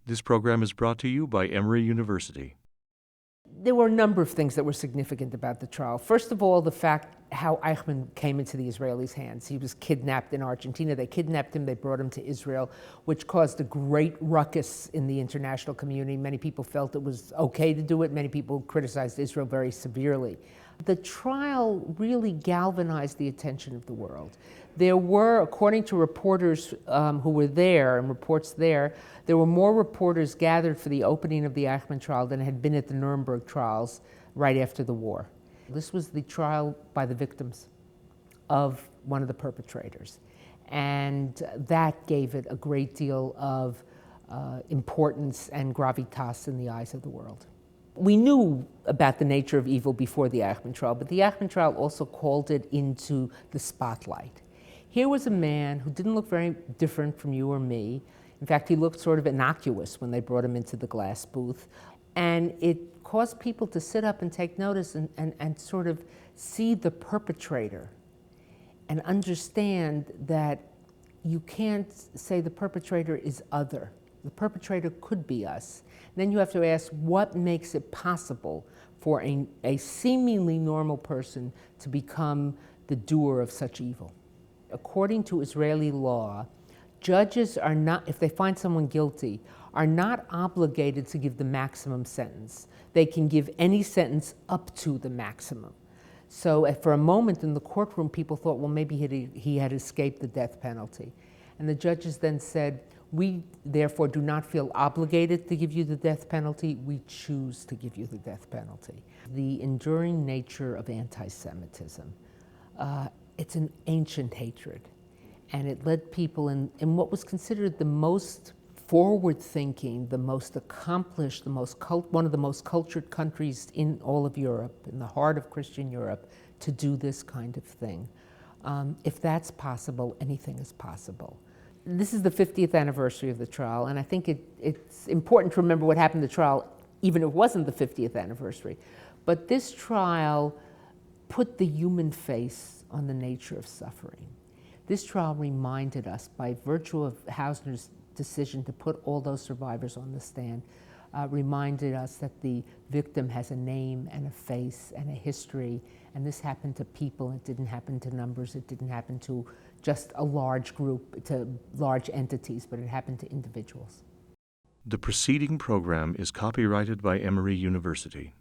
This program is brought to you by Emory University. There were a number of things that were significant about the trial. First of all, the fact how Eichmann came into the Israelis' hands. He was kidnapped in Argentina. They kidnapped him, they brought him to Israel, which caused a great ruckus in the international community. Many people felt it was okay to do it. Many people criticized Israel very severely. The trial really galvanized the attention of the world. There were, according to reporters who were there and reports there were more reporters gathered for the opening of the Eichmann trial than had been at the Nuremberg trials right after the war. This was the trial by the victims of one of the perpetrators. And that gave it a great deal of importance and gravitas in the eyes of the world. We knew about the nature of evil before the Eichmann trial, but the Eichmann trial also called it into the spotlight. Here was a man who didn't look very different from you or me. In fact, he looked sort of innocuous when they brought him into the glass booth. And it caused people to sit up and take notice and sort of see the perpetrator and understand that you can't say the perpetrator is other. The perpetrator could be us. And then you have to ask, what makes it possible for a seemingly normal person to become the doer of such evil? According to Israeli law, judges are not, if they find someone guilty, are not obligated to give the maximum sentence. They can give any sentence up to the maximum. So for a moment in the courtroom, people thought, well, maybe he had escaped the death penalty. And the judges then said, we therefore do not feel obligated to give you the death penalty. We choose to give you the death penalty. The enduring nature of anti-Semitism, it's an ancient hatred. And it led people in what was considered the most forward-thinking, the most accomplished, one of the most cultured countries in all of Europe, in the heart of Christian Europe, to do this kind of thing. If that's possible, anything is possible. This is the 50th anniversary of the trial, and I think it's important to remember what happened in the trial, even if it wasn't the 50th anniversary. But this trial put the human face on the nature of suffering. This trial reminded us, by virtue of Hausner's decision to put all those survivors on the stand, reminded us that the victim has a name and a face and a history, and this happened to people. It didn't happen to numbers. It didn't happen to just a large group, to large entities, but it happened to individuals. The preceding program is copyrighted by Emory University.